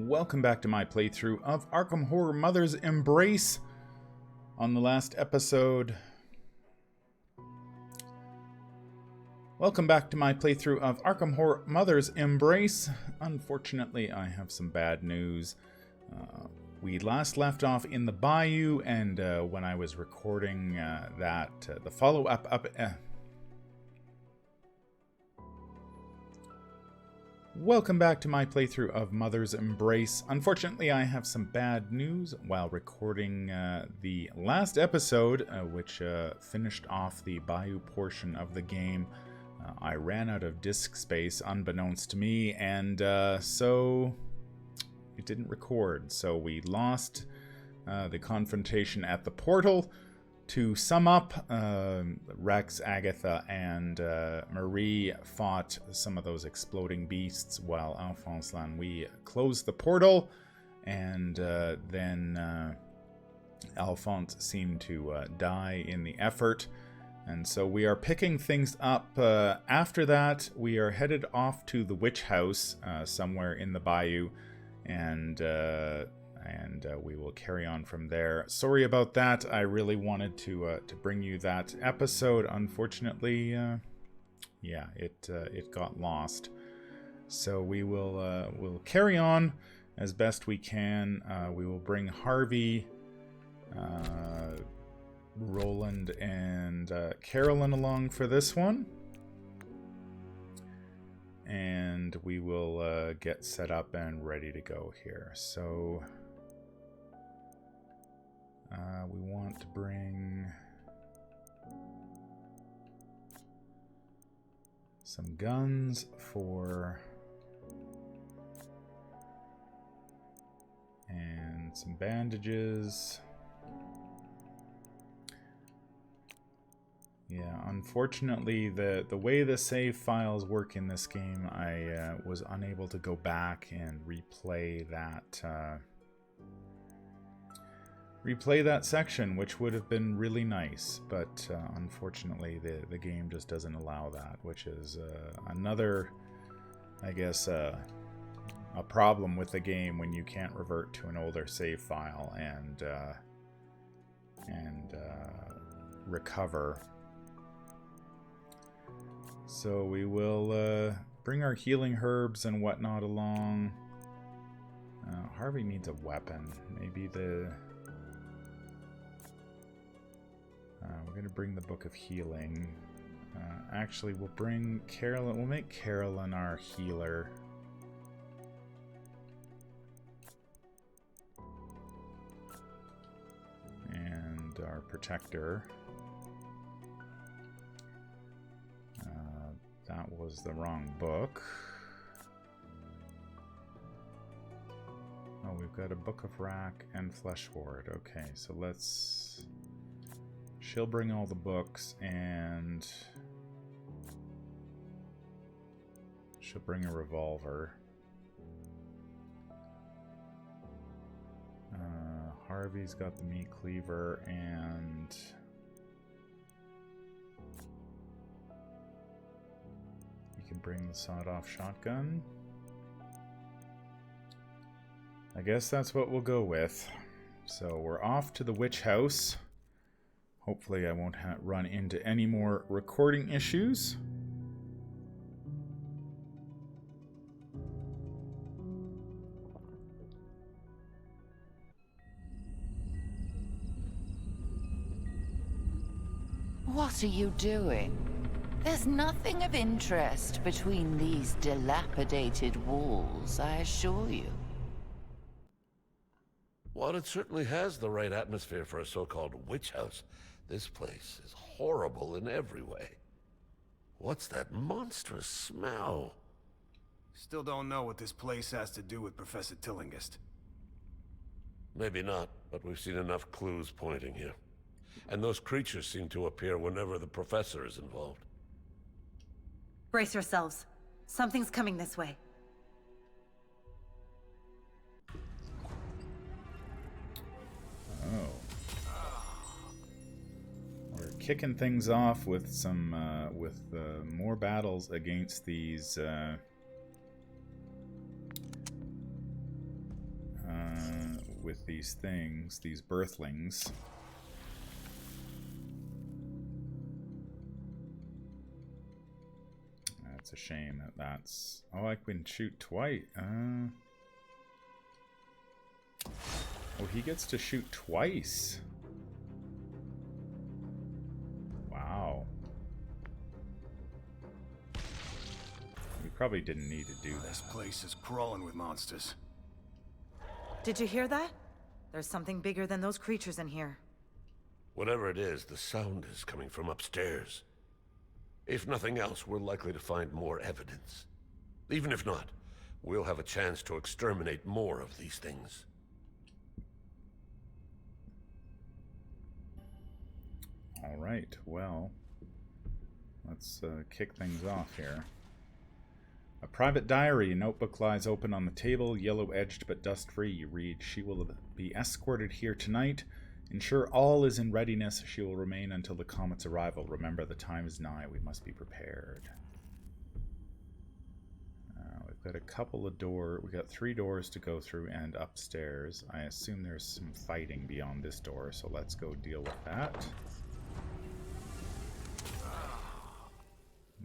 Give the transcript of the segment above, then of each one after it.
Welcome back to my playthrough of Arkham Horror Mother's Embrace. On the last episode... Welcome back to my playthrough of Arkham Horror Mother's Embrace. Unfortunately, I have some bad news. We last left off in the bayou, and when I was recording the follow-up... Welcome back to my playthrough of Mother's Embrace. Unfortunately, I have some bad news. While recording the last episode, which finished off the bayou portion of the game, I ran out of disk space unbeknownst to me, and so it didn't record. So we lost the confrontation at the portal. To sum up, Rex, Agatha, and Marie fought some of those exploding beasts while Alphonse Lannoy closed the portal, and then Alphonse seemed to die in the effort. And so we are picking things up. After that, we are headed off to the witch house somewhere in the bayou, and we will carry on from there. Sorry about that. I really wanted to bring you that episode. Unfortunately, yeah, it got lost. So we will we'll carry on as best we can. We will bring Harvey, Roland, and Carolyn along for this one. And we will get set up and ready to go here. So... we want to bring some guns and some bandages. Yeah, unfortunately, the way the save files work in this game, I was unable to go back and replay that section, which would have been really nice, but unfortunately the game just doesn't allow that, which is another, I guess, a problem with the game when you can't revert to an older save file and recover. So we will bring our healing herbs and whatnot along. Harvey needs a weapon. Maybe we're going to bring the Book of Healing. Actually, we'll bring Carolyn. We'll make Carolyn our healer. And our protector. That was the wrong book. Oh, we've got a Book of Rack and Flesh Ward. Okay, so let's... She'll bring all the books, and she'll bring a revolver. Harvey's got the meat cleaver, and you can bring the sawed-off shotgun. I guess that's what we'll go with. So we're off to the witch house. Hopefully I won't run into any more recording issues. What are you doing? There's nothing of interest between these dilapidated walls, I assure you. Well, it certainly has the right atmosphere for a so-called witch house. This place is horrible in every way. What's that monstrous smell? Still don't know what this place has to do with Professor Tillinghast. Maybe not, but we've seen enough clues pointing here. And those creatures seem to appear whenever the professor is involved. Brace yourselves. Something's coming this way. Oh. We're kicking things off with some more battles against these with these things, these birthlings. That's a shame that that's... Oh, I can shoot twice. Oh, he gets to shoot twice. Wow. We probably didn't need to do that. This place is crawling with monsters. Did you hear that? There's something bigger than those creatures in here. Whatever it is, the sound is coming from upstairs. If nothing else, we're likely to find more evidence. Even if not, we'll have a chance to exterminate more of these things. All right, well, let's kick things off here. A private diary. A notebook lies open on the table, yellow-edged but dust-free. You read, "She will be escorted here tonight. Ensure all is in readiness. She will remain until the comet's arrival. Remember, the time is nigh. We must be prepared." We've got a couple of doors. We've got 3 doors to go through and upstairs. I assume there's some fighting beyond this door, so let's go deal with that.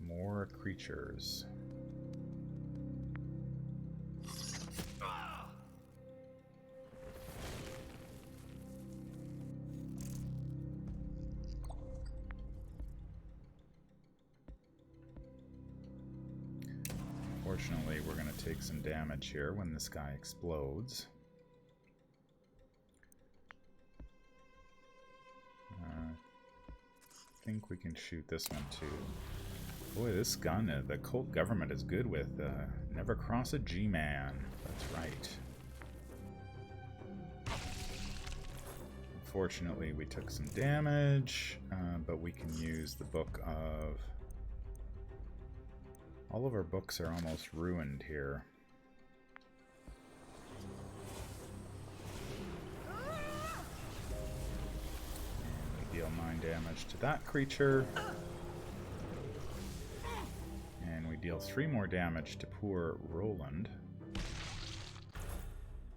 More creatures. Fortunately, we're going to take some damage here when this guy explodes. I think we can shoot this one too. Boy, this gun, the cult government is good with. Never cross a G-man. That's right. Unfortunately, we took some damage, but we can use the book of... All of our books are almost ruined here. And we deal 9 damage to that creature. And we deal 3 more damage to poor Roland.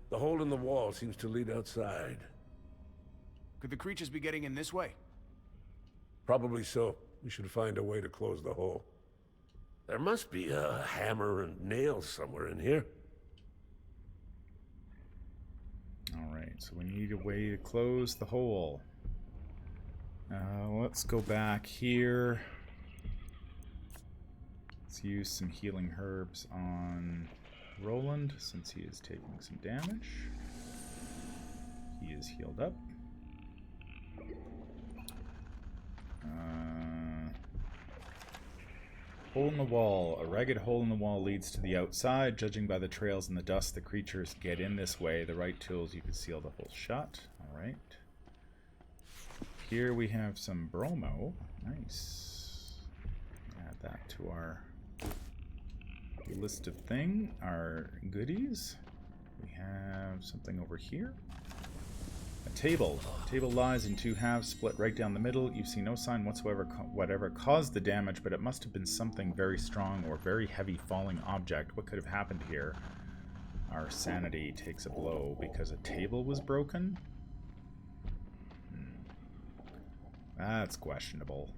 The hole in the wall seems to lead outside. Could the creatures be getting in this way? Probably so. We should find a way to close the hole. There must be a hammer and nails somewhere in here. Alright, so we need a way to close the hole. Let's go back here. Let's use some healing herbs on Roland, since he is taking some damage. He is healed up. Hole in the wall. A ragged hole in the wall leads to the outside. Judging by the trails in the dust, the creatures get in this way. The right tools, you can seal the hole shut. Alright. Here we have some bromo. Nice. Add that to our list of our goodies. We have something over here. A table. The table lies in 2 halves, split right down the middle. You see no sign whatsoever whatever caused the damage, but it must have been something very strong or very heavy falling object. What could have happened here? Our sanity takes a blow because a table was broken? That's questionable.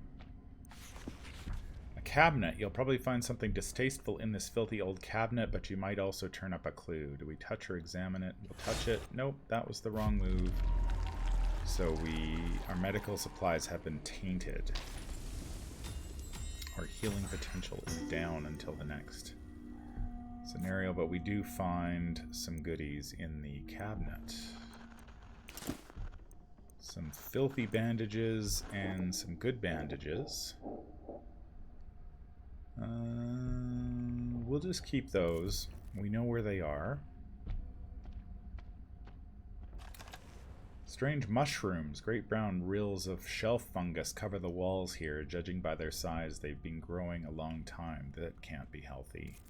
A cabinet. You'll probably find something distasteful in this filthy old cabinet, but you might also turn up a clue. Do we touch or examine it? We'll touch it. Nope, that was the wrong move. So our medical supplies have been tainted. Our healing potential is down until the next scenario, but we do find some goodies in the cabinet. Some filthy bandages and some good bandages. We'll just keep those. We know where they are. Strange mushrooms. Great brown rills of shelf fungus cover the walls here. Judging by their size, they've been growing a long time. That can't be healthy.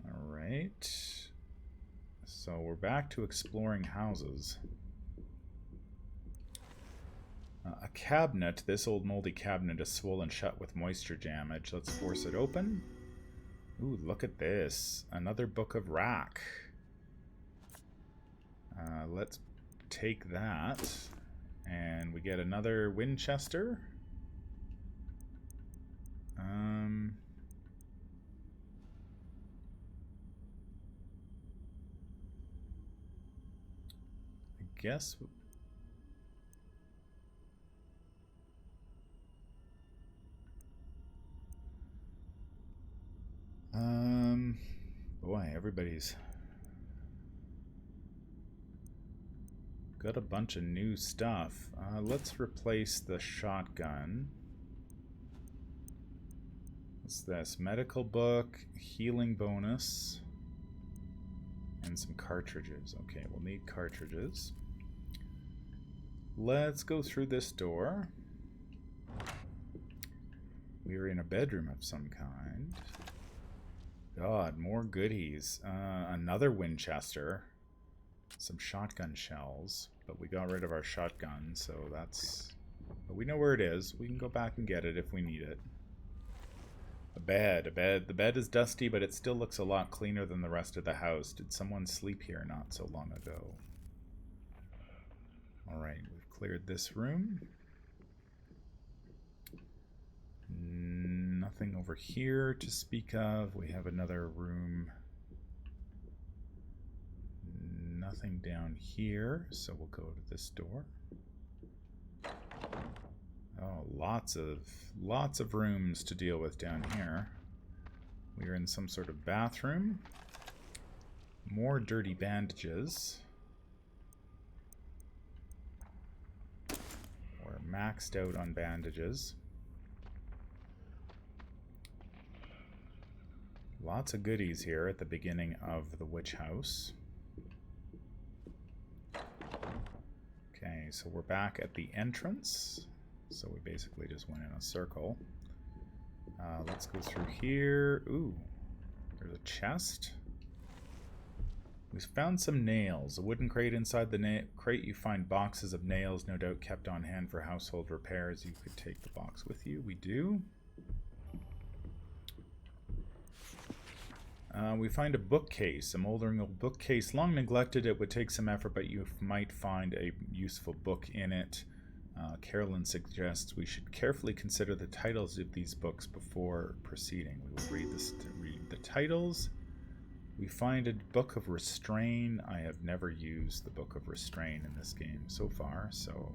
Alright. So we're back to exploring houses. A cabinet. This old moldy cabinet is swollen shut with moisture damage. Let's force it open. Ooh, look at this. Another Book of Rack. Let's take that. And we get another Winchester. I guess... boy, everybody's got a bunch of new stuff. Let's replace the shotgun. What's this? Medical book, healing bonus, and some cartridges. Okay, we'll need cartridges. Let's go through this door. We're in a bedroom of some kind. God, more goodies. Another Winchester. Some shotgun shells. But we got rid of our shotgun, so that's... But we know where it is. We can go back and get it if we need it. A bed. The bed is dusty, but it still looks a lot cleaner than the rest of the house. Did someone sleep here not so long ago? Alright, we've cleared this room. Nothing over here to speak of. We have another room. Nothing down here, so we'll go to this door. Oh, lots of rooms to deal with down here. We're in some sort of bathroom. More dirty bandages. We're maxed out on bandages. Lots of goodies here at the beginning of the witch house. Okay, so we're back at the entrance. So we basically just went in a circle. Let's go through here. Ooh, there's a chest. We found some nails. A wooden crate. Inside the crate you find boxes of nails, no doubt kept on hand for household repairs. You could take the box with you. We do. We find a bookcase, a moldering old bookcase. Long neglected, it would take some effort, but you might find a useful book in it. Carolyn suggests we should carefully consider the titles of these books before proceeding. We will read the titles. We find a Book of Restrain. I have never used the Book of Restrain in this game so far, so...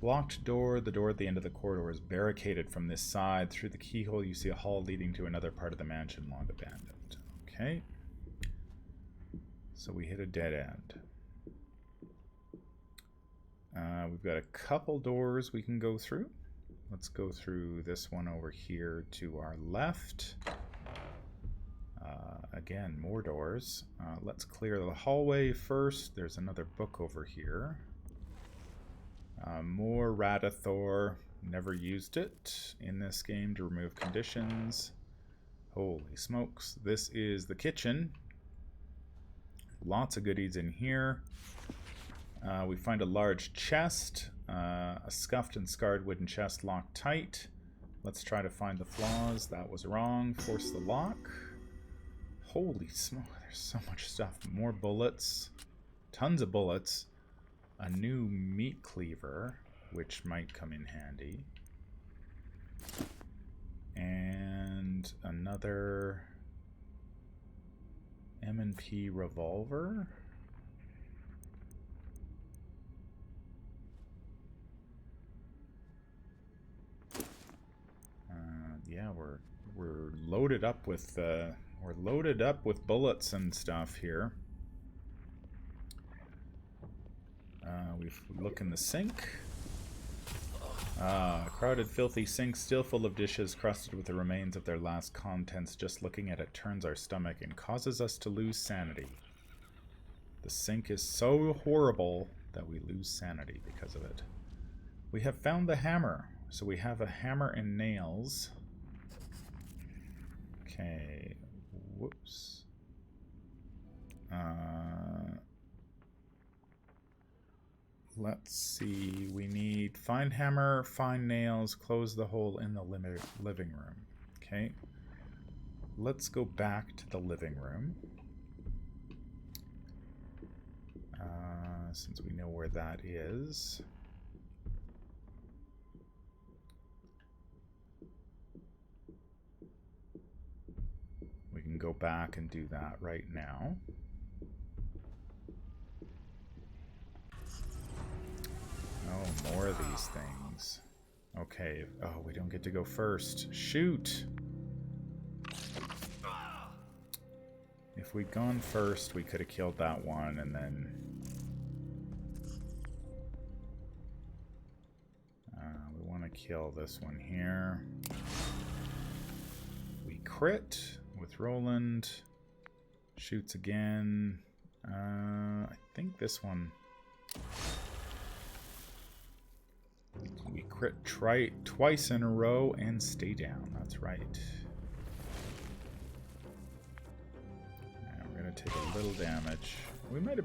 Blocked door. The door at the end of the corridor is barricaded from this side. Through the keyhole you see a hall leading to another part of the mansion long abandoned. Okay. So we hit a dead end. We've got a couple doors we can go through. Let's go through this one over here to our left. Again, more doors. Let's clear the hallway first. There's another book over here. More Radathor. Never used it in this game to remove conditions. Holy smokes. This is the kitchen. Lots of goodies in here. We find a large chest. A scuffed and scarred wooden chest locked tight. Let's try to find the flaws. That was wrong. Force the lock. Holy smoke. There's so much stuff. More bullets. Tons of bullets. A new meat cleaver, which might come in handy. And another M&P revolver. Yeah, we're loaded up with bullets and stuff here. We look in the sink. Crowded, filthy sink, still full of dishes, crusted with the remains of their last contents. Just looking at it turns our stomach and causes us to lose sanity. The sink is so horrible that we lose sanity because of it. We have found the hammer. So we have a hammer and nails. Okay. Whoops. Let's see. We need find hammer, find nails, close the hole in the living room. Okay. let's go back to the living room. Since we know where that is. We can go back and do that right now. Oh, more of these things. Okay. Oh, we don't get to go first. Shoot! If we'd gone first, we could have killed that one, and then... we want to kill this one here. We crit with Roland. Shoots again. I think this one... We crit twice in a row and stay down. That's right. We're gonna take a little damage. We might have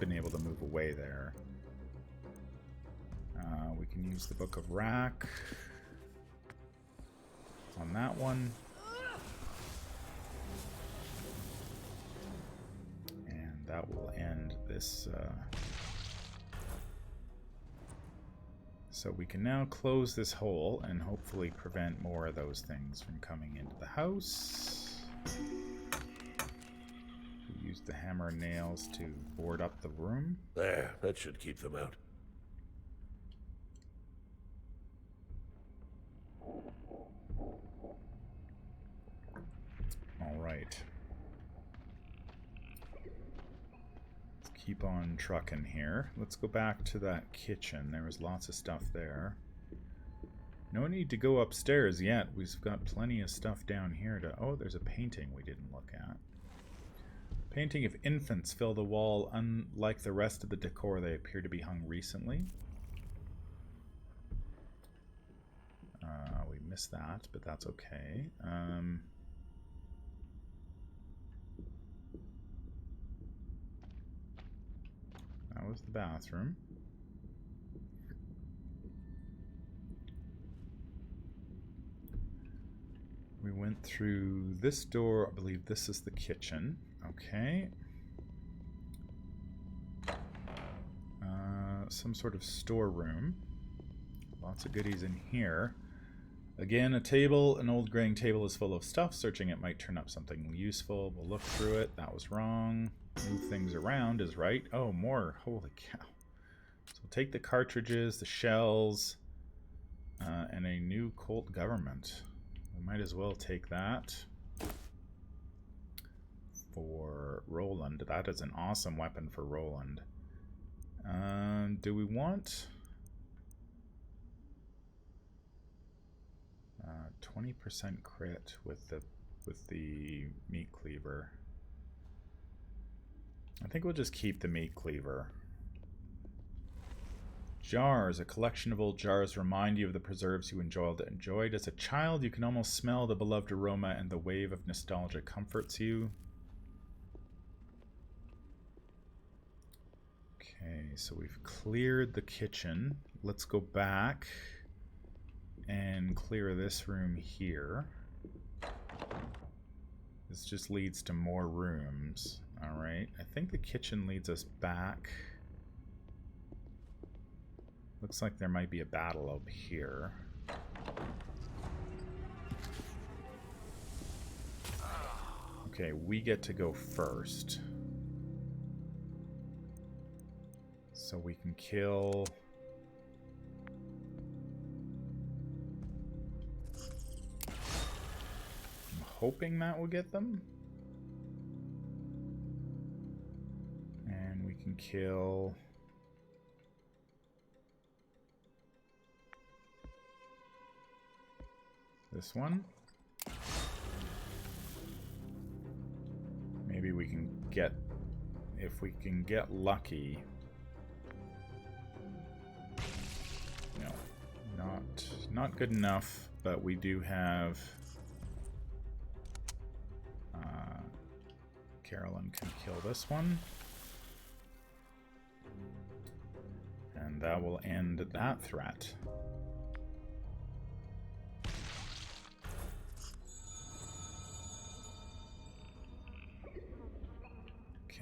been able to move away there. We can use the Book of Rack on that one. And that will end this. So we can now close this hole and hopefully prevent more of those things from coming into the house. We use the hammer and nails to board up the room. There, that should keep them out. All right. Let's keep on trucking here. Let's go back to that kitchen. There was lots of stuff there. No need to go upstairs yet. We've got plenty of stuff down here to... Oh, there's a painting we didn't look at. Painting of infants fill the wall. Unlike the rest of the decor, they appear to be hung recently. We missed that, but that's okay. That was the bathroom. We went through this door. I believe this is the kitchen. Okay. Some sort of storeroom. Lots of goodies in here. Again, a table. An old graying table is full of stuff. Searching it might turn up something useful. We'll look through it. That was wrong. Move things around is right. Oh, more. Holy cow. So we'll take the cartridges, the shells, and a new Colt government. We might as well take that for Roland. That is an awesome weapon for Roland. Do we want 20% crit with the meat cleaver? I think we'll just keep the meat cleaver. Jars. A collection of old jars remind you of the preserves you enjoyed as a child. You can almost smell the beloved aroma, and the wave of nostalgia comforts you. Okay, so we've cleared the kitchen. Let's go back and clear this room here. This just leads to more rooms. Alright, I think the kitchen leads us back. Looks like there might be a battle up here. Okay, we get to go first. So we can kill... I'm hoping that will get them. And we can kill... this one. Maybe we can get... if we can get lucky... Not good enough, but we do have... Carolyn can kill this one. And that will end that threat.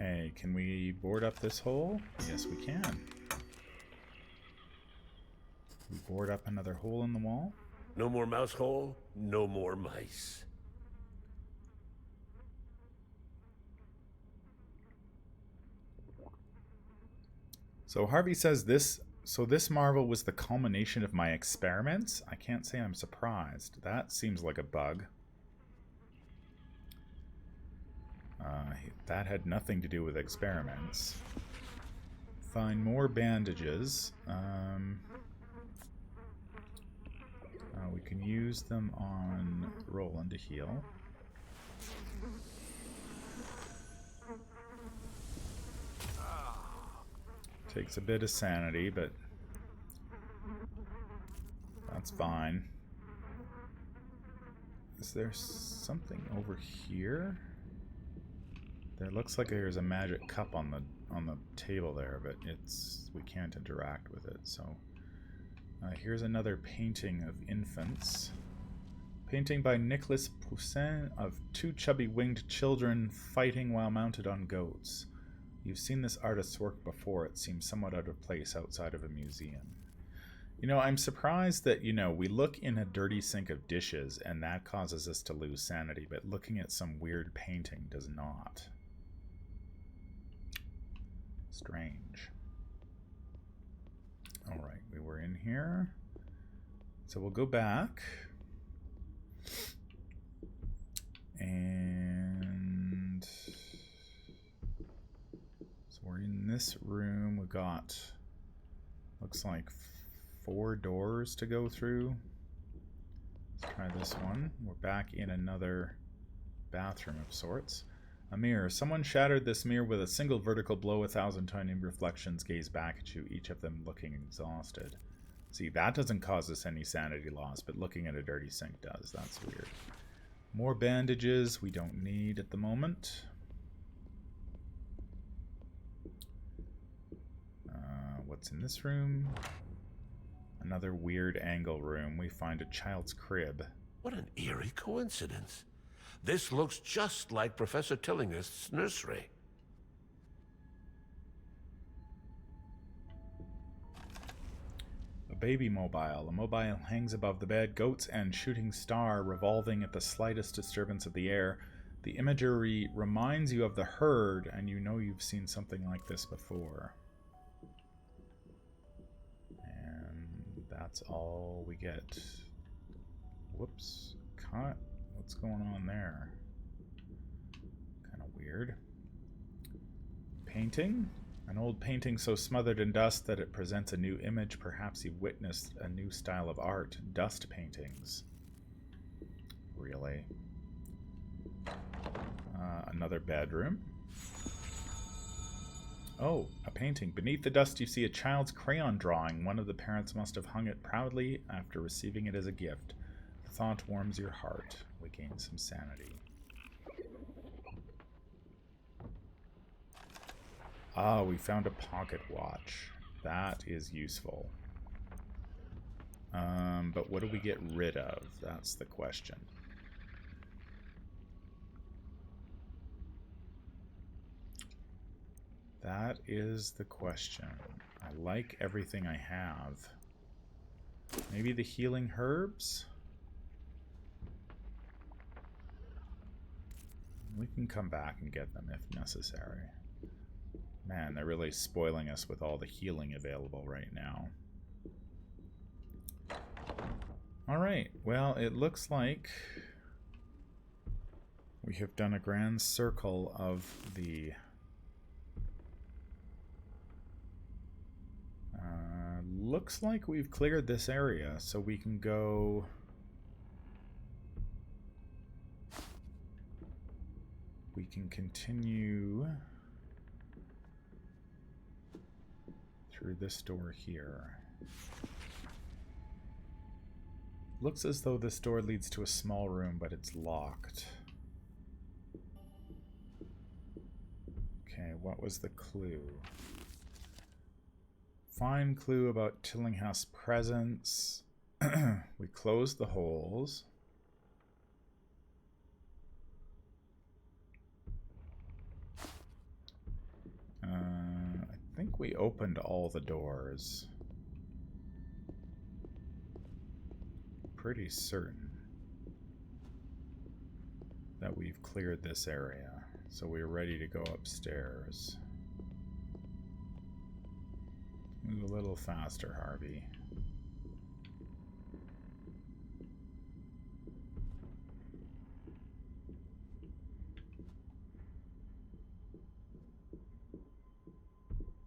Okay, can we board up this hole? Yes, we can. We board up another hole in the wall. No more mouse hole, no more mice. So Harvey says this marvel was the culmination of my experiments. I can't say I'm surprised. That seems like a bug. That had nothing to do with experiments. Find more bandages. We can use them on Roland to heal. Takes a bit of sanity, but that's fine. Is there something over here? There looks like there's a magic cup on the table there, but we can't interact with it. So here's another painting of infants. Painting by Nicolas Poussin of two chubby winged children fighting while mounted on goats. You've seen this artist's work before. It seems somewhat out of place outside of a museum. You know, I'm surprised that, we look in a dirty sink of dishes and that causes us to lose sanity, but looking at some weird painting does not. Strange. Alright, we were in here. So we'll go back. And so we're in this room. We've got, looks like 4 doors to go through. Let's try this one. We're back in another bathroom of sorts. A mirror. Someone shattered this mirror with a single vertical blow. 1,000 tiny reflections gaze back at you, each of them looking exhausted. See, that doesn't cause us any sanity loss, but looking at a dirty sink does. That's weird. More bandages we don't need at the moment. What's in this room? Another weird angle room. We find a child's crib. What an eerie coincidence. This looks just like Professor Tillingist's nursery. A baby mobile. A mobile hangs above the bed. Goats and shooting star revolving at the slightest disturbance of the air. The imagery reminds you of the herd, and you know you've seen something like this before. And that's all we get. Whoops. Cut. What's going on there? Kind of weird. Painting. An old painting so smothered in dust that it presents a new image. Perhaps you witnessed a new style of art. Dust paintings. Really? Another bedroom. Oh, a painting. Beneath the dust you see a child's crayon drawing. One of the parents must have hung it proudly after receiving it as a gift. The thought warms your heart. We gain some sanity. Ah, we found a pocket watch. That is useful. But what do we get rid of? That's the question. That is the question. I like everything I have. Maybe the healing herbs? We can come back and get them if necessary. Man, they're really spoiling us with all the healing available right now. Alright, well, it looks like we have done a grand circle of the... looks like we've cleared this area, so we can go... We can continue through this door here. Looks as though this door leads to a small room, but it's locked. Okay, what was the clue? Find clue about Tillinghast's presence. We closed the holes. think we opened all the doors. Pretty certain that we've cleared this area. So we're ready to go upstairs. Move a little faster, Harvey.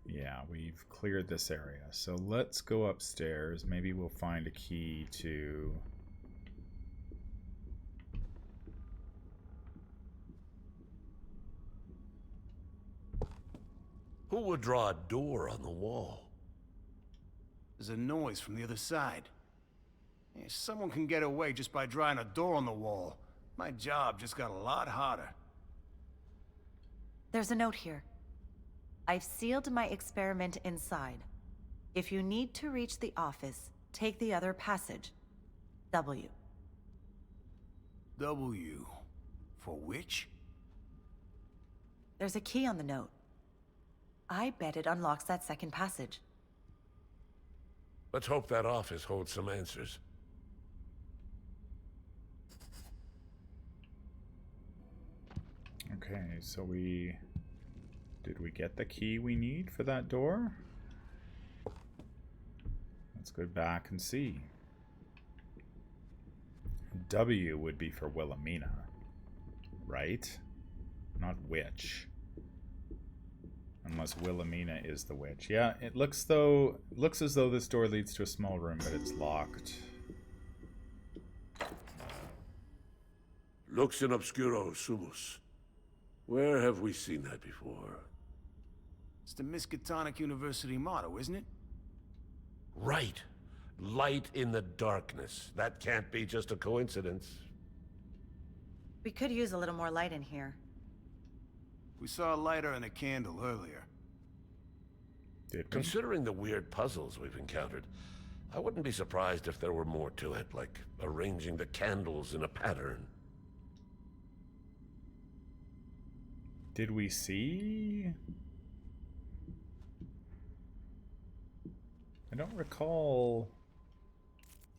Yeah, we've cleared this area. So let's go upstairs. Maybe we'll find a key to... Who would draw a door on the wall? There's a noise from the other side. Someone can get away just by drawing a door on the wall. My job just got a lot harder. There's a note here. I've sealed my experiment inside. If you need to reach the office, take the other passage. W. W. For which? There's a key on the note. I bet it unlocks that second passage. Let's hope that office holds some answers. Okay, so we... Did we get the key we need for that door? Let's go back and see. W would be for Wilhelmina, right? Not witch. Unless Wilhelmina is the witch. Yeah, it looks as though this door leads to a small room, but it's locked. Lux in obscuro sumus. Where have we seen that before? It's the Miskatonic University motto, isn't it? Right. Light in the darkness. That can't be just a coincidence. We could use a little more light in here. We saw a lighter and a candle earlier. Did we? Considering the weird puzzles we've encountered, I wouldn't be surprised if there were more to it, like arranging the candles in a pattern. Did we see? I don't recall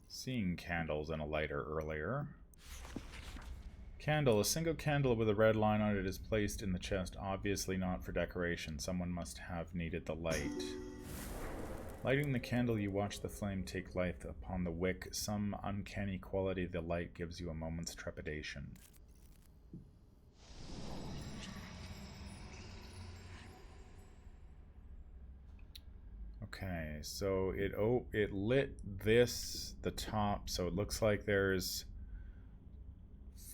seeing candles in a lighter earlier. Candle. A single candle with a red line on it is placed in the chest, obviously not for decoration. Someone must have needed the light. Lighting the candle, you watch the flame take life upon the wick. Some uncanny quality of the light gives you a moment's trepidation. Okay, so it lit the top, so it looks like there's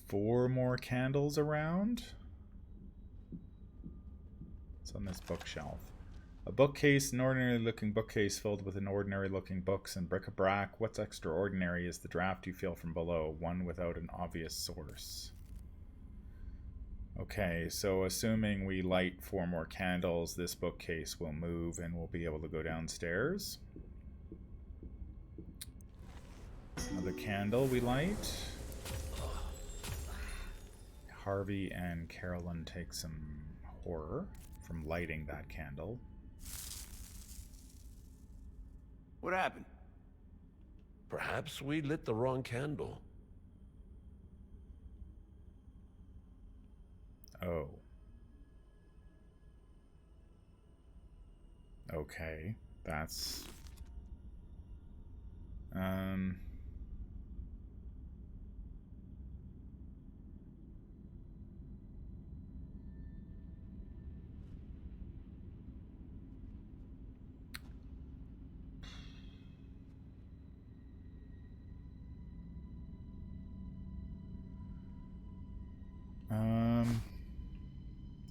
4 more candles around. It's on this bookshelf. A bookcase, an ordinary looking bookcase filled with an ordinary looking books and bric-a-brac. What's extraordinary is the draft you feel from below, one without an obvious source. Okay, so assuming we light 4 more candles, this bookcase will move and we'll be able to go downstairs. Another candle we light. Harvey and Carolyn take some horror from lighting that candle. What happened? Perhaps we lit the wrong candle. Oh. Okay, that's...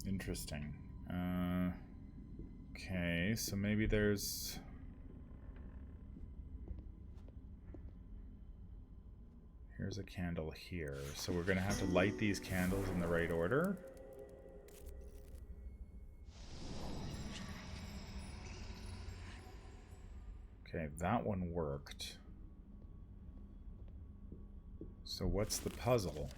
Interesting. Okay, so maybe there's... Here's a candle here. So we're going to have to light these candles in the right order. Okay, that one worked. So what's the puzzle?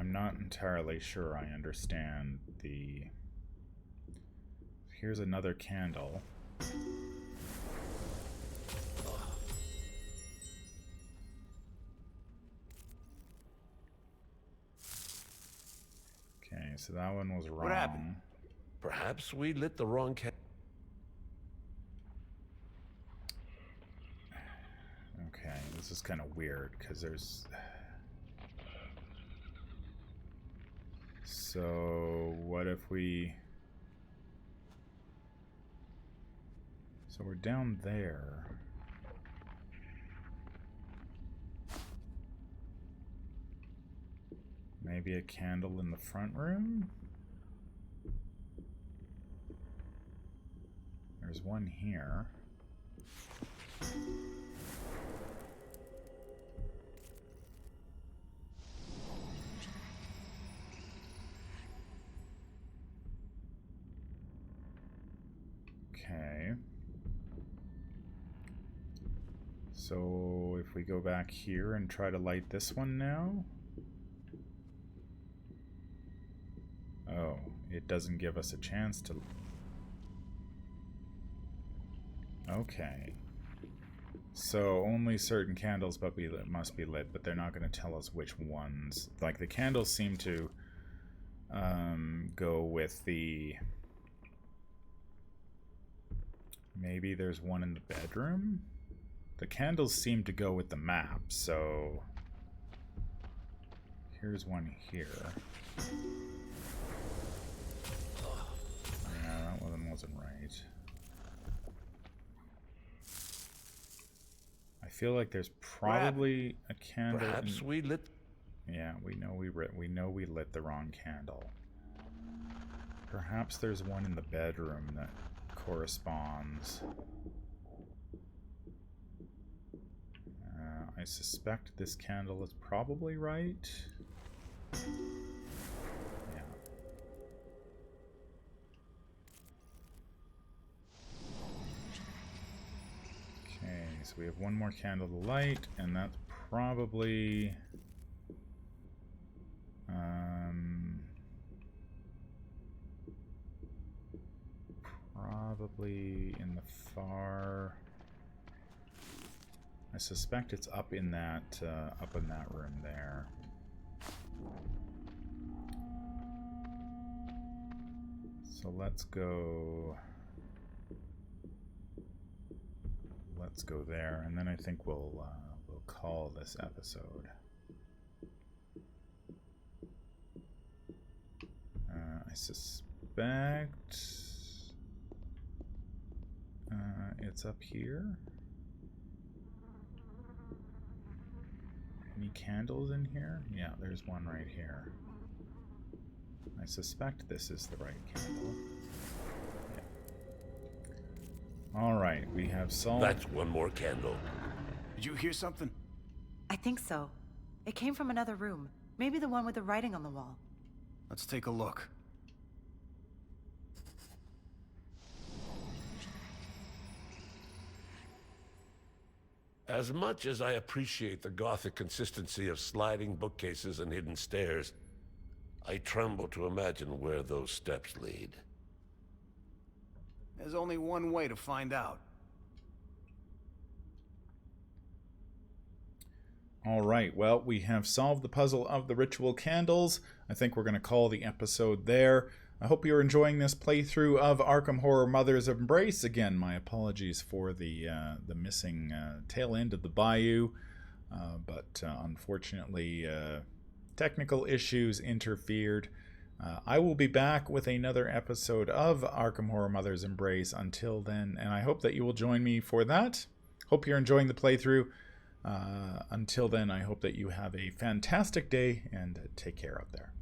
I'm not entirely sure I understand the... Here's another candle. Okay, so that one was wrong. What happened? Perhaps we lit the wrong Okay, this is kind of weird, because there's... So, what if we... So we're down there. Maybe a candle in the front room? There's one here. Okay. So if we go back here and try to light this one now. Oh, it doesn't give us a chance to... Okay. So only certain candles must be lit, but they're not going to tell us which ones. Like the candles seem to go with the... Maybe there's one in the bedroom? The candles seem to go with the map, so... Here's one here. Yeah, that one wasn't right. I feel like there's probably a candle. Perhaps we lit... Yeah, we know we lit the wrong candle. Perhaps there's one in the bedroom that corresponds. I suspect this candle is probably right. Yeah. Okay, so we have one more candle to light, and that's probably... probably in the far... I suspect it's up in that room there. So let's go there, and then I think we'll call this episode. I suspect it's up here. Any candles in here? Yeah, there's one right here. I suspect this is the right candle. Yeah. Alright, we have solved... That's one more candle. Did you hear something? I think so. It came from another room. Maybe the one with the writing on the wall. Let's take a look. As much as I appreciate the Gothic consistency of sliding bookcases and hidden stairs, I tremble to imagine where those steps lead. There's only one way to find out. Alright, well, we have solved the puzzle of the ritual candles. I think we're going to call the episode there. I hope you're enjoying this playthrough of Arkham Horror Mother's Embrace. Again, my apologies for the missing tail end of the bayou, but unfortunately technical issues interfered. I will be back with another episode of Arkham Horror Mother's Embrace until then, and I hope that you will join me for that. Hope you're enjoying the playthrough. Until then, I hope that you have a fantastic day, and take care out there.